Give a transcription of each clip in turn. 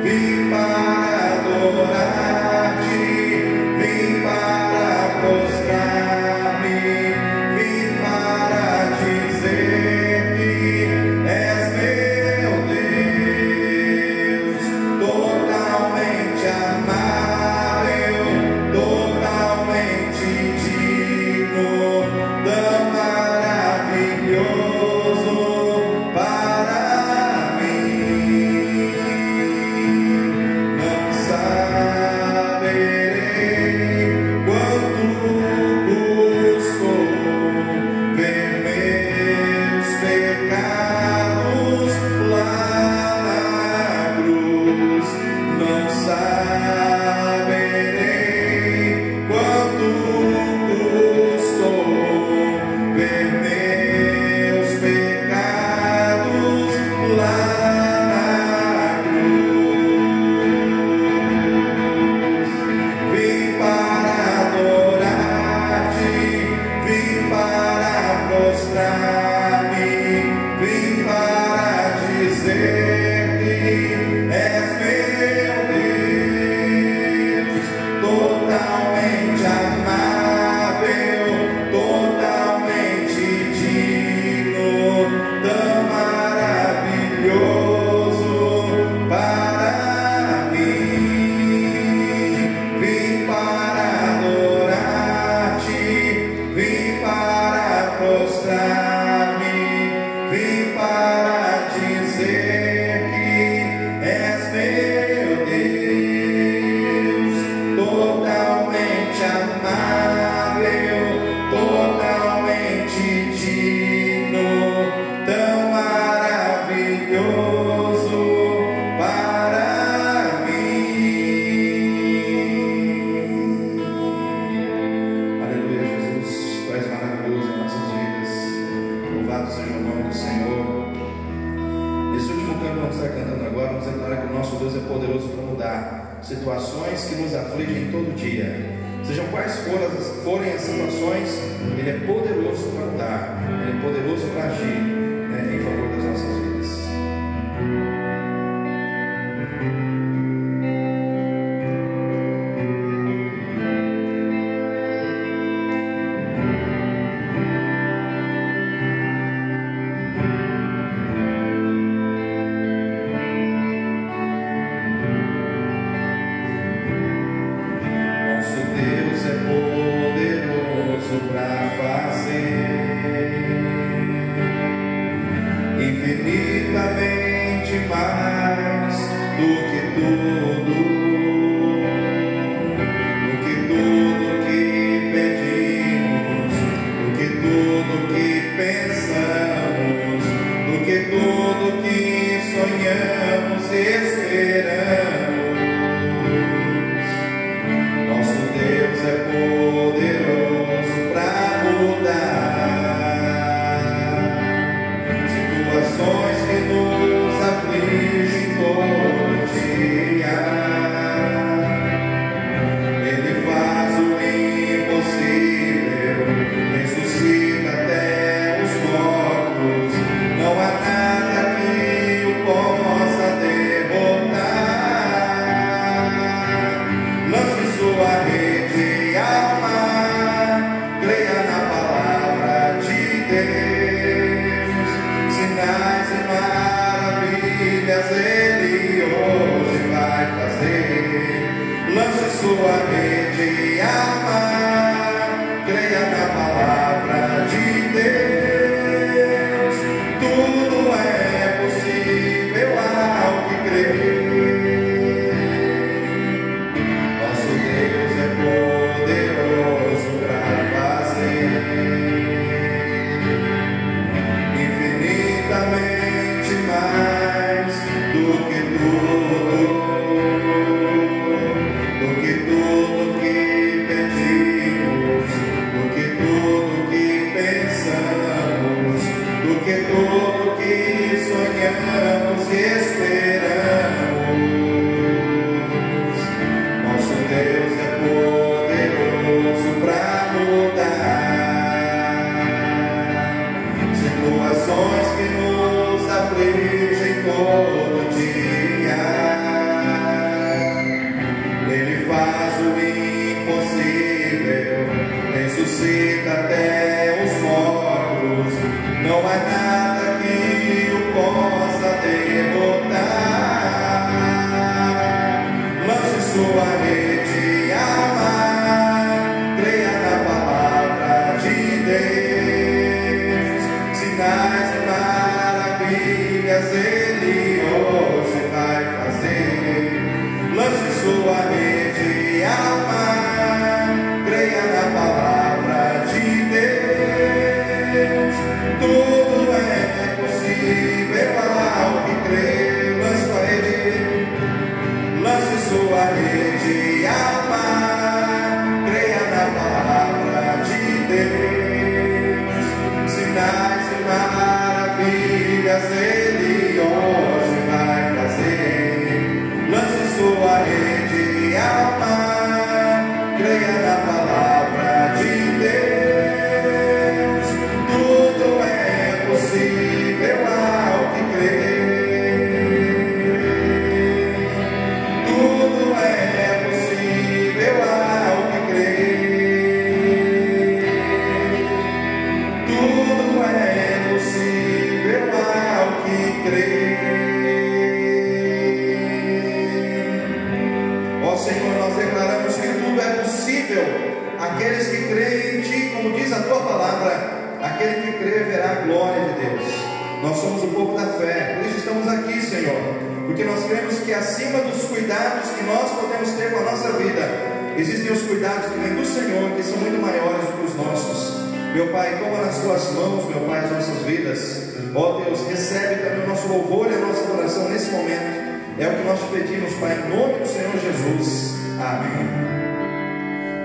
Viva declaro que o nosso Deus é poderoso para mudar situações que nos afligem todo dia. Sejam quais forem as situações, Ele é poderoso para mudar, Ele é poderoso para agir, né, em favor das nossas vidas.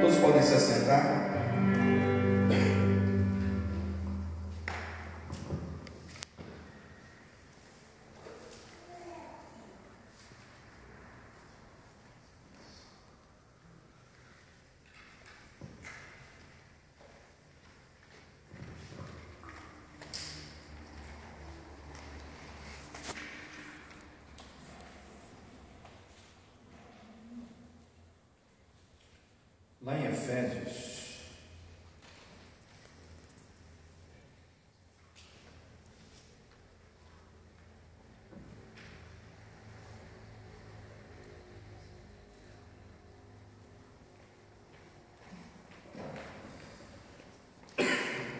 Todos podem se assentar. Efésios.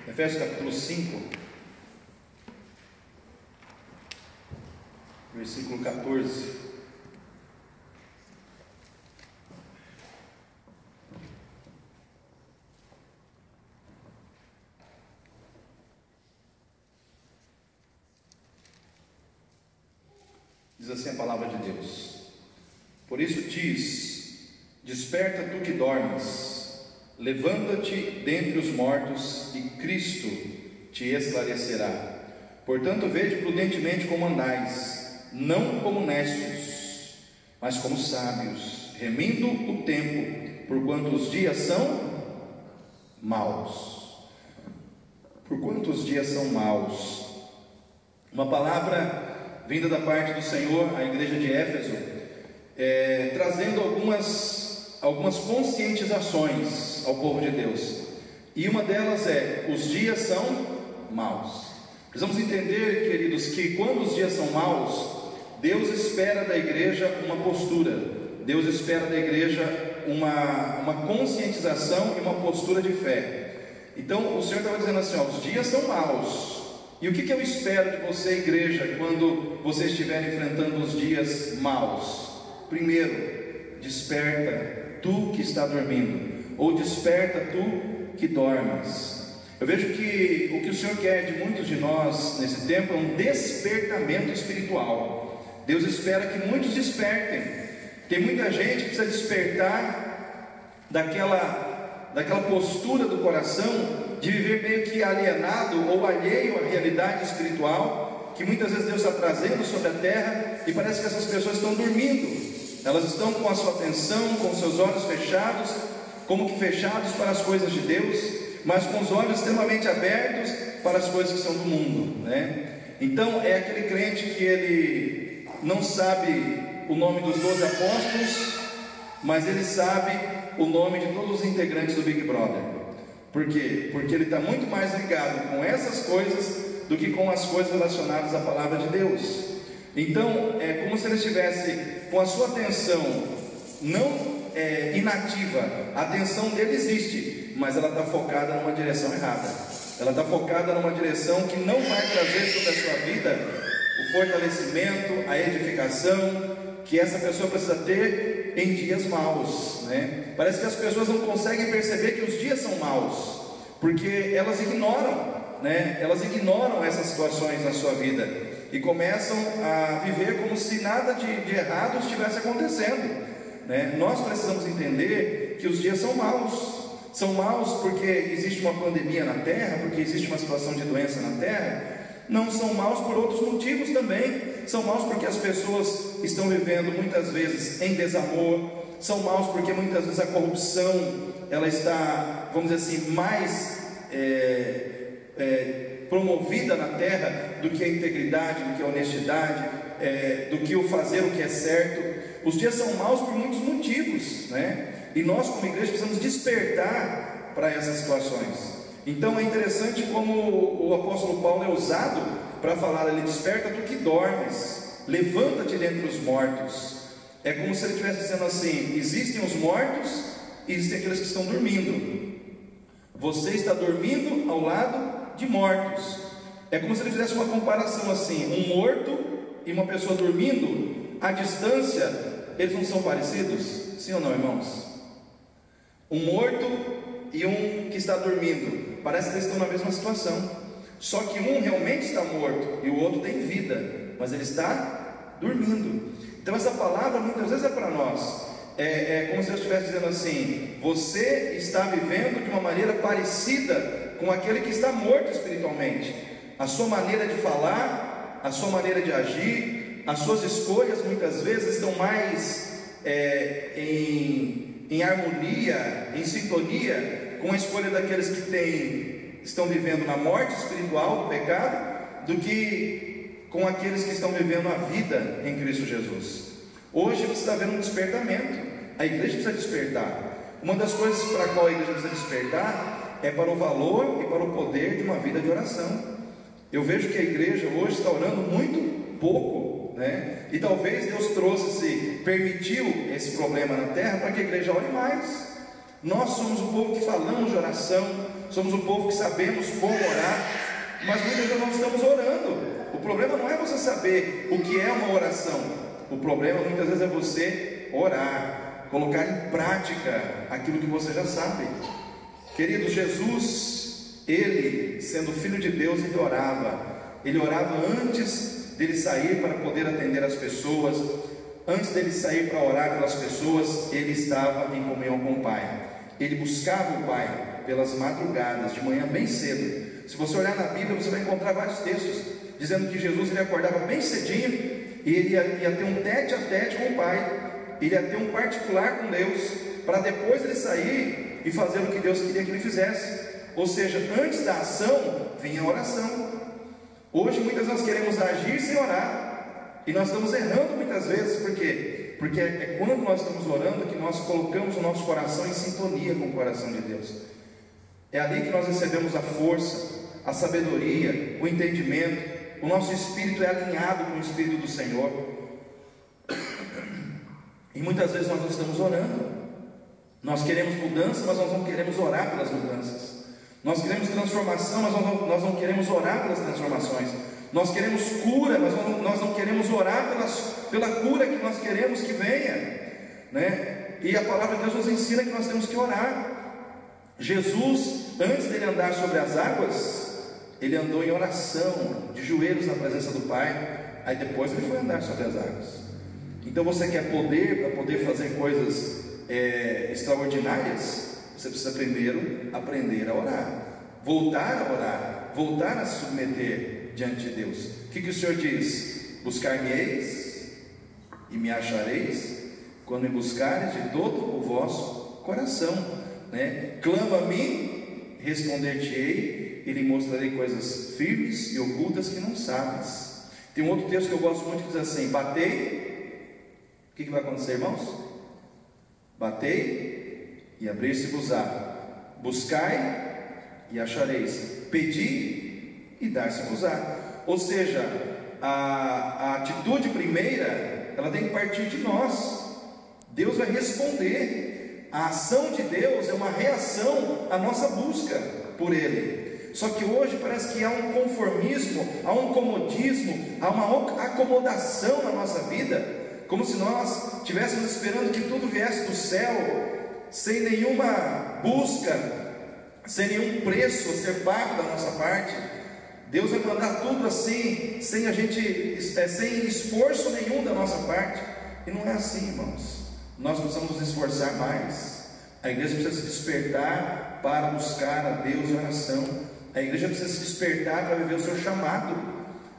Efésios capítulo 5, versículo 14. Diz assim a palavra de Deus: por isso diz, desperta tu que dormes, levanta-te dentre os mortos, e Cristo te esclarecerá. Portanto, vede prudentemente como andais, não como necios, mas como sábios, remindo o tempo, porquanto os dias são maus. Porquanto os dias são maus. Uma palavra vinda da parte do Senhor à igreja de Éfeso, trazendo algumas conscientizações ao povo de Deus, e uma delas é: os dias são maus. Precisamos entender, queridos, que quando os dias são maus, Deus espera da igreja uma postura, Deus espera da igreja uma conscientização e uma postura de fé. Então o Senhor estava dizendo assim: ó, os dias são maus. E o que eu espero de você, igreja, quando você estiver enfrentando os dias maus? Primeiro, desperta tu que está dormindo, ou desperta tu que dormes. Eu vejo que o que o Senhor quer de muitos de nós nesse tempo é um despertamento espiritual. Deus espera que muitos despertem. Tem muita gente que precisa despertar daquela postura do coração de viver meio que alienado ou alheio à realidade espiritual que muitas vezes Deus está trazendo sobre a terra, e parece que essas pessoas estão dormindo. Elas estão com a sua atenção, com os seus olhos fechados, como que fechados para as coisas de Deus, mas com os olhos extremamente abertos para as coisas que são do mundo, né? Então é aquele crente que ele não sabe o nome dos 12 apóstolos, mas ele sabe o nome de todos os integrantes do Big Brother. Por quê? Porque ele está muito mais ligado com essas coisas do que com as coisas relacionadas à palavra de Deus. Então é como se ele estivesse com a sua atenção não inativa. A atenção dele existe, mas ela está focada numa direção errada. Ela está focada numa direção que não vai trazer sobre a sua vida o fortalecimento, a edificação que essa pessoa precisa ter em dias maus, né? Parece que as pessoas não conseguem perceber que os dias são maus, porque elas ignoram, né? Elas ignoram essas situações na sua vida e começam a viver como se nada de errado estivesse acontecendo, né? Nós precisamos entender que os dias são maus. São maus porque existe uma pandemia na terra, porque existe uma situação de doença na terra. Não são maus por outros motivos também. São maus porque as pessoas estão vivendo muitas vezes em desamor. São maus porque muitas vezes a corrupção ela está, vamos dizer assim, mais promovida na terra do que a integridade, do que a honestidade, do que o fazer o que é certo. Os dias são maus por muitos motivos, né? E nós como igreja precisamos despertar para essas situações. Então é interessante como o apóstolo Paulo é usado para falar: ele desperta tu que dormes, levanta-te dentre os mortos. É como se ele estivesse dizendo assim: existem os mortos e existem aqueles que estão dormindo. Você está dormindo ao lado de mortos. É como se ele fizesse uma comparação assim: um morto e uma pessoa dormindo, à distância, eles não são parecidos? Sim ou não, irmãos? Um morto e um que está dormindo, parece que eles estão na mesma situação, só que um realmente está morto e o outro tem vida, mas ele está dormindo. Então essa palavra muitas vezes é para nós. É como se eu estivesse dizendo assim: você está vivendo de uma maneira parecida com aquele que está morto espiritualmente. A sua maneira de falar, a sua maneira de agir, as suas escolhas muitas vezes estão mais em harmonia, em sintonia com a escolha daqueles que estão vivendo na morte espiritual do pecado, do que com aqueles que estão vivendo a vida em Cristo Jesus. Hoje precisa haver um despertamento. A igreja precisa despertar. Uma das coisas para a qual a igreja precisa despertar é para o valor e para o poder de uma vida de oração. Eu vejo que a igreja hoje está orando muito pouco, né? E talvez Deus permitiu esse problema na terra para que a igreja ore mais. Nós somos o povo que falamos de oração, somos o povo que sabemos como orar, mas muitas vezes não estamos orando. O problema não é você saber o que é uma oração, o problema muitas vezes é você orar, colocar em prática aquilo que você já sabe. Querido, Jesus, ele sendo filho de Deus, ele orava antes dele sair para poder atender as pessoas, antes dele sair para orar pelas pessoas, ele estava em comunhão com o Pai. Ele buscava o Pai pelas madrugadas, de manhã bem cedo. Se você olhar na Bíblia, você vai encontrar vários textos dizendo que Jesus ele acordava bem cedinho e ele ia ter um tete a tete com o Pai, ele ia ter um particular com Deus, para depois ele sair e fazer o que Deus queria que ele fizesse. Ou seja, antes da ação vinha a oração. Hoje muitas vezes nós queremos agir sem orar, e nós estamos errando muitas vezes. Por quê? Porque é quando nós estamos orando que nós colocamos o nosso coração em sintonia com o coração de Deus. É ali que nós recebemos a força, a sabedoria, o entendimento. O nosso espírito é alinhado com o Espírito do Senhor. E muitas vezes nós não estamos orando. Nós queremos mudança, mas nós não queremos orar pelas mudanças. Nós queremos transformação, mas nós não queremos orar pelas transformações. Nós queremos cura, mas nós não queremos orar pela cura que nós queremos que venha, né? E a palavra de Deus nos ensina que nós temos que orar. Jesus, antes dele andar sobre as águas, ele andou em oração, de joelhos na presença do Pai. Aí depois ele foi andar sobre as águas. Então você quer poder para poder fazer coisas extraordinárias? Você precisa primeiro aprender a orar, voltar a orar, voltar a se submeter diante de Deus. O que o Senhor diz? Buscar-me-eis e me achareis quando me buscares de todo o vosso coração, né? Clama a mim, responder-te-ei, e lhe mostrarei coisas firmes e ocultas que não sabes. Tem um outro texto que eu gosto muito que diz assim: batei, o que vai acontecer, irmãos? Batei e abrir-se-vos-á, buscai e achareis, pedi e dar-se-vos-á. Ou seja, a atitude primeira, ela tem que partir de nós. Deus vai responder. A ação de Deus é uma reação à nossa busca por Ele. Só que hoje parece que há um conformismo, há um comodismo, há uma acomodação na nossa vida, como se nós estivéssemos esperando que tudo viesse do céu, sem nenhuma busca, sem nenhum preço a ser pago da nossa parte. Deus vai mandar tudo assim, sem esforço nenhum da nossa parte. E não é assim, irmãos. Nós precisamos nos esforçar mais. A igreja precisa se despertar para buscar a Deus em oração. A igreja precisa se despertar para viver o seu chamado.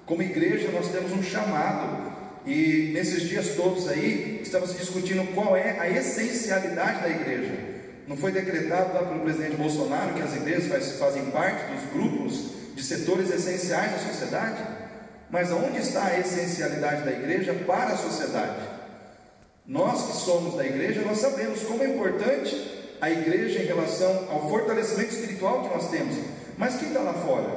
Como igreja nós temos um chamado. E nesses dias todos aí, estava se discutindo qual é a essencialidade da igreja. Não foi decretado lá pelo presidente Bolsonaro que as igrejas fazem parte dos grupos de setores essenciais da sociedade? Mas aonde está a essencialidade da igreja para a sociedade? Nós que somos da igreja, nós sabemos como é importante a igreja em relação ao fortalecimento espiritual que nós temos. Mas quem está lá fora?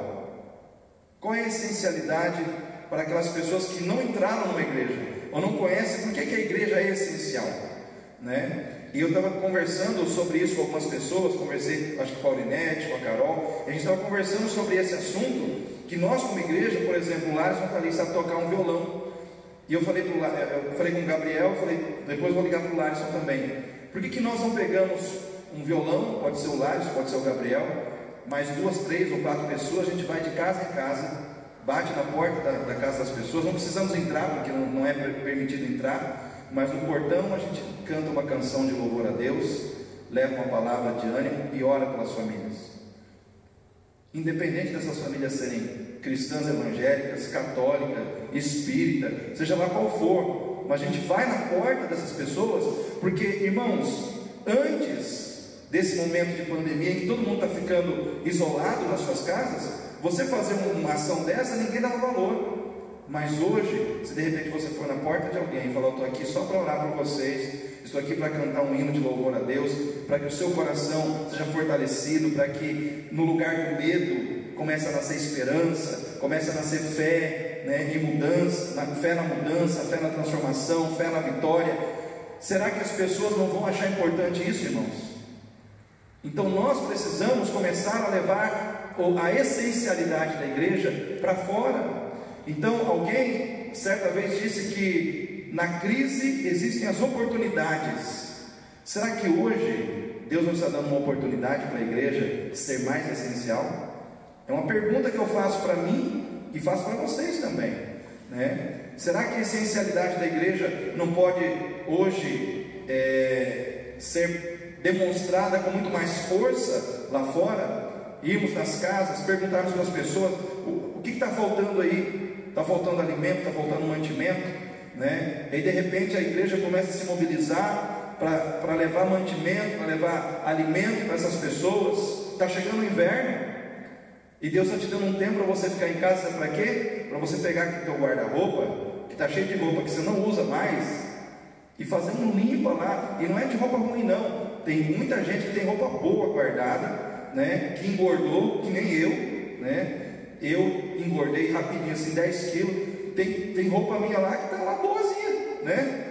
Qual é a essencialidade para aquelas pessoas que não entraram numa igreja, ou não conhecem por que a igreja é essencial, né? E eu estava conversando sobre isso com algumas pessoas, conversei acho que com a Paulinete, com a Carol, e a gente estava conversando sobre esse assunto, que nós como igreja, por exemplo, o Lares Fontaline sabe tocar um violão, e eu falei com o Gabriel, depois vou ligar para o Lares também, por que nós não pegamos um violão, pode ser o Lares, pode ser o Gabriel, mais 2, 3 ou 4 pessoas, a gente vai de casa em casa, bate na porta da casa das pessoas, não precisamos entrar, porque não é permitido entrar, mas no portão a gente canta uma canção de louvor a Deus, leva uma palavra de ânimo e ora pelas famílias. Independente dessas famílias serem cristãs evangélicas, católica, espírita, seja lá qual for, mas a gente vai na porta dessas pessoas, porque, irmãos, antes desse momento de pandemia em que todo mundo está ficando isolado nas suas casas, você fazer uma ação dessa, ninguém dava valor. Mas hoje, se de repente você for na porta de alguém e falar: eu estou aqui só para orar por vocês, estou aqui para cantar um hino de louvor a Deus, para que o seu coração seja fortalecido, para que no lugar do medo comece a nascer esperança, comece a nascer fé, né, em mudança, fé na mudança, fé na transformação, fé na vitória. Será que as pessoas não vão achar importante isso, irmãos? Então nós precisamos começar a levar a essencialidade da igreja para fora. Então alguém certa vez disse que na crise existem as oportunidades. Será que hoje Deus não está dando uma oportunidade para a igreja ser mais essencial? É uma pergunta que eu faço para mim e faço para vocês também, né? Será que a essencialidade da igreja não pode hoje ser demonstrada com muito mais força lá fora? Irmos nas casas, perguntarmos para as pessoas o que está faltando aí? Está faltando alimento, está faltando mantimento, né? E de repente a igreja começa a se mobilizar para levar mantimento, para levar alimento para essas pessoas. Está chegando o inverno e Deus está te dando um tempo para você ficar em casa, sabe para quê? Para você pegar aquele teu guarda-roupa, que está cheio de roupa que você não usa mais, e fazer um limpa lá. E não é de roupa ruim não, tem muita gente que tem roupa boa guardada, né? Que engordou, que nem eu, né? Eu engordei rapidinho, assim, 10 quilos. Tem roupa minha lá que está lá boazinha, né?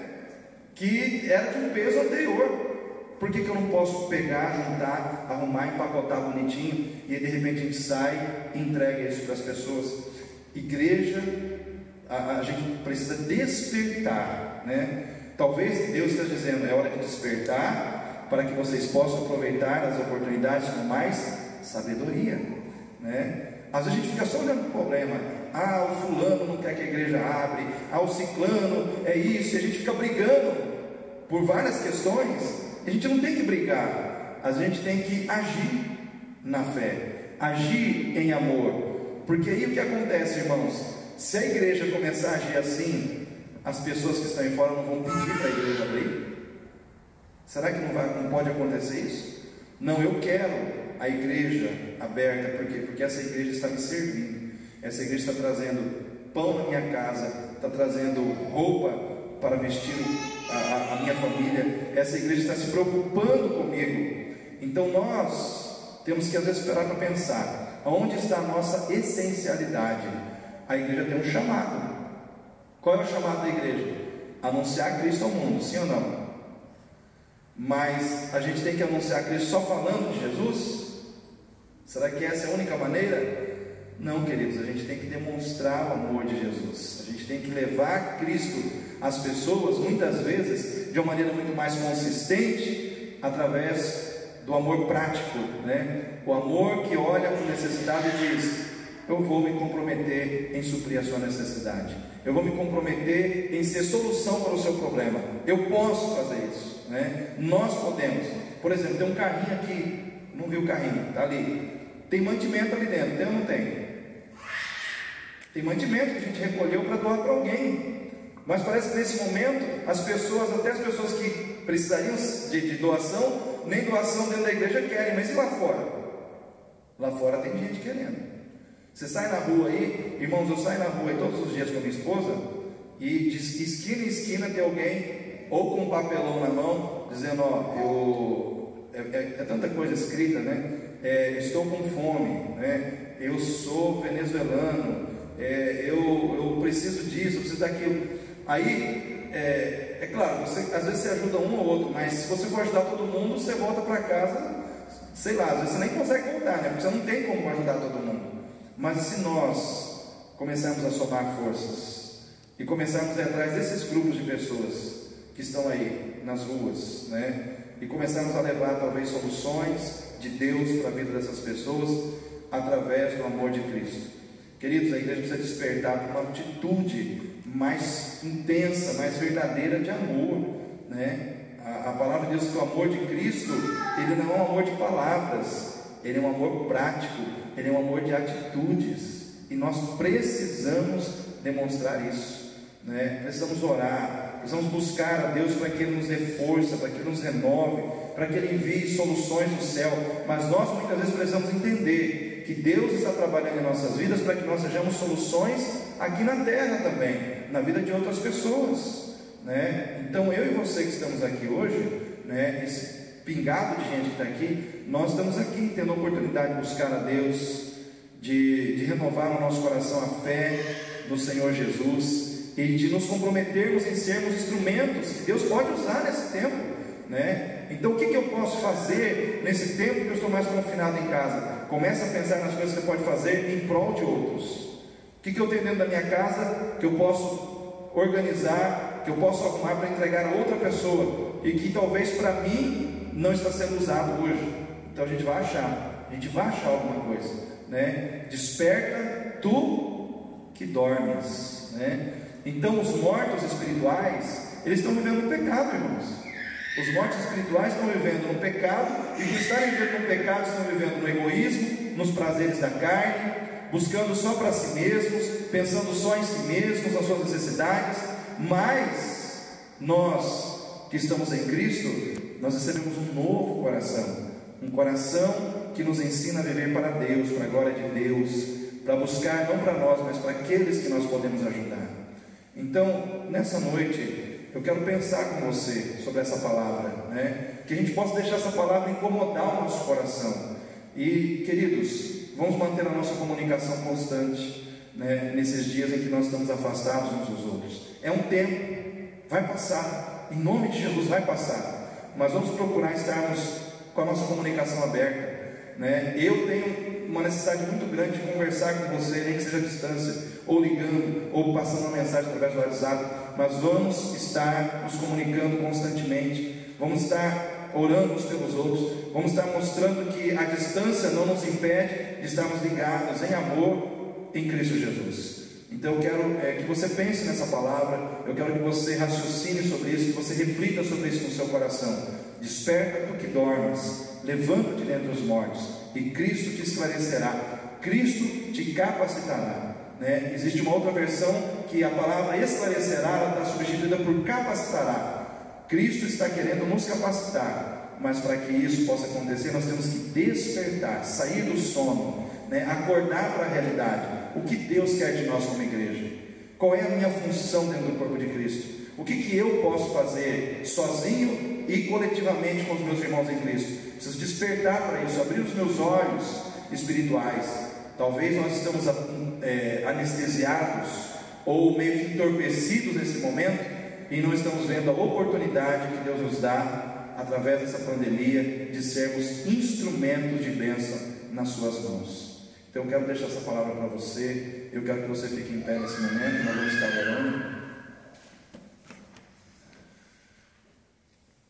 Que era de um peso anterior. Por que eu não posso pegar, juntar, arrumar, empacotar bonitinho e de repente a gente sai e entrega isso para as pessoas? Igreja, a gente precisa despertar, né? Talvez Deus esteja dizendo, é hora de despertar para que vocês possam aproveitar as oportunidades com mais sabedoria, né? Às vezes a gente fica só olhando para o problema. Ah, o fulano não quer que a igreja abre. Ah, o ciclano é isso. E a gente fica brigando por várias questões. A gente não tem que brigar. A gente tem que agir na fé, agir em amor. Porque aí o que acontece, irmãos? Se a igreja começar a agir assim, as pessoas que estão aí fora não vão pedir para a igreja abrir? Será que não pode acontecer isso? Não, eu quero a igreja aberta, porque essa igreja está me servindo, essa igreja está trazendo pão na minha casa, está trazendo roupa para vestir a minha família, essa igreja está se preocupando comigo. Então nós temos que às vezes parar para pensar, onde está a nossa essencialidade? A igreja tem um chamado. Qual é o chamado da igreja? Anunciar Cristo ao mundo, sim ou não? Mas a gente tem que anunciar Cristo só falando de Jesus? Será que essa é a única maneira? Não, queridos, a gente tem que demonstrar o amor de Jesus. A gente tem que levar Cristo às pessoas, muitas vezes, de uma maneira muito mais consistente, através do amor prático, né? O amor que olha para a necessidade e diz, eu vou me comprometer em suprir a sua necessidade. Eu vou me comprometer em ser solução para o seu problema. Eu posso fazer isso, né? Nós podemos. Por exemplo, tem um carrinho aqui. Não viu o carrinho? Está ali. Tem mantimento ali dentro, tem ou não tem? Tem mantimento que a gente recolheu para doar para alguém. Mas parece que nesse momento, as pessoas, até as pessoas que precisariam de doação, nem doação dentro da igreja querem. Mas e lá fora? Lá fora tem gente querendo. Você sai na rua aí, irmãos, eu saio na rua aí todos os dias com a minha esposa, e de esquina em esquina tem alguém, ou com um papelão na mão, dizendo, ó, é tanta coisa escrita, né? Estou com fome, né? Eu sou venezuelano, eu preciso disso, eu preciso daquilo. Aí, é claro, às vezes você ajuda um ou outro, mas se você for ajudar todo mundo, você volta para casa, sei lá, às vezes você nem consegue voltar, né? Porque você não tem como ajudar todo mundo. Mas se nós começarmos a somar forças e começarmos a ir atrás desses grupos de pessoas que estão aí nas ruas, né? E começarmos a levar talvez soluções de Deus para a vida dessas pessoas através do amor de Cristo. Queridos, a igreja precisa despertar para uma atitude mais intensa, mais verdadeira de amor, né? A palavra diz que o amor de Cristo, ele não é um amor de palavras, ele é um amor prático, ele é um amor de atitudes, e nós precisamos demonstrar isso, né? Precisamos orar, precisamos buscar a Deus para que Ele nos dê força, para que Ele nos renove, para que Ele envie soluções do céu. Mas nós muitas vezes precisamos entender que Deus está trabalhando em nossas vidas para que nós sejamos soluções aqui na terra também, na vida de outras pessoas, né? Então eu e você que estamos aqui hoje, né, esse pingado de gente que está aqui, nós estamos aqui tendo a oportunidade de buscar a Deus, de renovar no nosso coração a fé no Senhor Jesus e de nos comprometermos em sermos instrumentos que Deus pode usar nesse tempo, né? Então o que eu posso fazer nesse tempo que eu estou mais confinado em casa? Começa a pensar nas coisas que você pode fazer em prol de outros. O que eu tenho dentro da minha casa que eu posso organizar, que eu posso arrumar para entregar a outra pessoa e que talvez para mim não está sendo usado hoje? Então a gente vai achar alguma coisa, né? Desperta tu que dormes, né? Então os mortos espirituais, eles estão vivendo no pecado, irmãos. Os mortos espirituais estão vivendo no pecado, e por estarem vivendo no pecado, estão vivendo no egoísmo, nos prazeres da carne, buscando só para si mesmos, pensando só em si mesmos, nas suas necessidades. Mas nós que estamos em Cristo, nós recebemos um novo coração, um coração que nos ensina a viver para Deus, para a glória de Deus, para buscar não para nós, mas para aqueles que nós podemos ajudar. Então, nessa noite, eu quero pensar com você sobre essa palavra, né? Que a gente possa deixar essa palavra incomodar o nosso coração. E, queridos, vamos manter a nossa comunicação constante, né? Nesses dias em que nós estamos afastados uns dos outros. É um tempo, vai passar, em nome de Jesus vai passar, mas vamos procurar estarmos com a nossa comunicação aberta, né? Eu tenho uma necessidade muito grande de conversar com você, nem que seja à distância, ou ligando, ou passando uma mensagem através do WhatsApp, mas vamos estar nos comunicando constantemente, vamos estar orando uns pelos outros, vamos estar mostrando que a distância não nos impede de estarmos ligados em amor em Cristo Jesus. Então eu quero que você pense nessa palavra, eu quero que você raciocine sobre isso, que você reflita sobre isso no seu coração. Desperta tu que dormes, levanta-te dentre os mortos, e Cristo te esclarecerá, Cristo te capacitará, né? Existe uma outra versão que a palavra esclarecerá, ela está substituída por capacitará. Cristo está querendo nos capacitar, mas para que isso possa acontecer, nós temos que despertar, sair do sono, né? Acordar para a realidade. O que Deus quer de nós como igreja? Qual é a minha função dentro do corpo de Cristo? O que eu posso fazer sozinho e coletivamente com os meus irmãos em Cristo? Preciso despertar para isso, abrir os meus olhos espirituais. Talvez nós estamos anestesiados ou meio que entorpecidos nesse momento e não estamos vendo a oportunidade que Deus nos dá através dessa pandemia de sermos instrumentos de bênção nas suas mãos. Então eu quero deixar essa palavra para você. Eu quero que você fique em pé nesse momento. Nós vamos estar orando.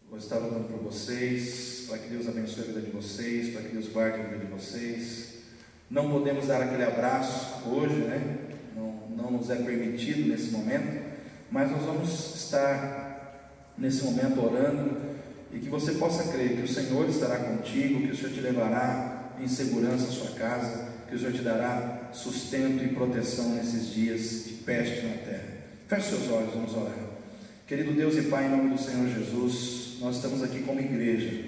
Vou estar orando por vocês, para que Deus abençoe a vida de vocês, para que Deus guarde a vida de vocês. Não podemos dar aquele abraço hoje, né? Não nos é permitido nesse momento, mas nós vamos estar nesse momento orando, e que você possa crer que o Senhor estará contigo, que o Senhor te levará em segurança à sua casa, que o Senhor te dará sustento e proteção nesses dias de peste na terra. Feche seus olhos, vamos orar. Querido Deus e Pai, em nome do Senhor Jesus, nós estamos aqui como igreja,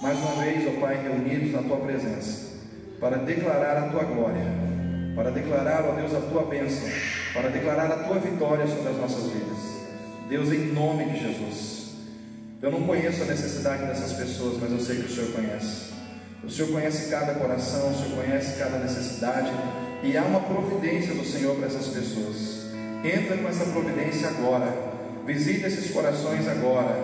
mais uma vez, ó Pai, reunidos na Tua presença, para declarar a Tua glória, para declarar, ó Deus, a Tua bênção, para declarar a Tua vitória sobre as nossas vidas. Deus, em nome de Jesus, eu não conheço a necessidade dessas pessoas, mas eu sei que o Senhor conhece. O Senhor conhece cada coração, o Senhor conhece cada necessidade, e há uma providência do Senhor para essas pessoas. Entra com essa providência agora, visita esses corações agora,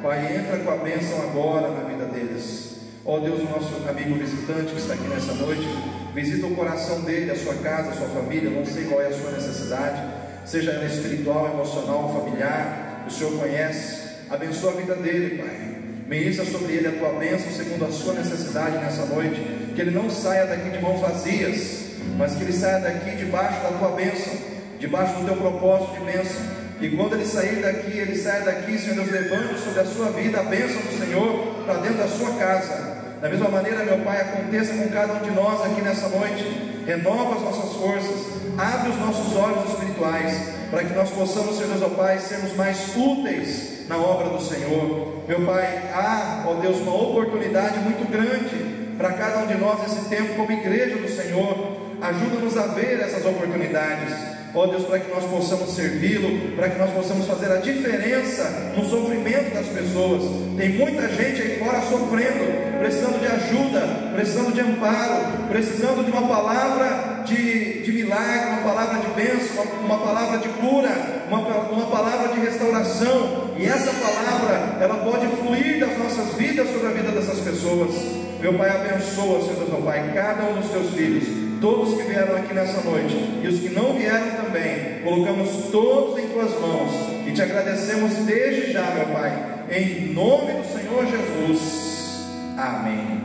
Pai, entra com a bênção agora na vida deles. Ó Deus, o nosso amigo visitante que está aqui nessa noite, visita o coração dele, a sua casa, a sua família, não sei qual é a sua necessidade, seja ela espiritual, emocional, familiar, o Senhor conhece. Abençoa a vida dele, Pai. Ministra sobre ele a Tua bênção segundo a sua necessidade nessa noite. Que ele não saia daqui de mãos vazias, mas que ele saia daqui debaixo da Tua bênção, debaixo do Teu propósito de bênção. E quando ele sair daqui, ele saia daqui, Senhor Deus, levando sobre a sua vida a bênção do Senhor para dentro da sua casa. Da mesma maneira, meu Pai, aconteça com cada um de nós aqui nessa noite. Renova as nossas forças, abre os nossos olhos espirituais, para que nós possamos, Senhor Deus, ó Pai, sermos mais úteis na obra do Senhor. Meu Pai, há, ó Deus, uma oportunidade muito grande para cada um de nós nesse tempo como igreja do Senhor. Ajuda-nos a ver essas oportunidades. ó Deus, para que nós possamos servi-lo, para que nós possamos fazer a diferença no sofrimento das pessoas. Tem muita gente aí fora sofrendo, precisando de ajuda, precisando de amparo, precisando de uma palavra de milagre, uma palavra de bênção, uma palavra de cura, uma palavra de restauração. E essa palavra, ela pode fluir das nossas vidas sobre a vida dessas pessoas. Meu Pai, abençoa, Senhor Deus, meu Pai, cada um dos teus filhos, todos que vieram aqui nessa noite e os que não vieram também. Colocamos todos em tuas mãos e te agradecemos desde já, meu Pai, em nome do Senhor Jesus. Amém.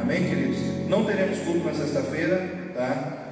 Amém, queridos? Não teremos culto na sexta-feira, tá?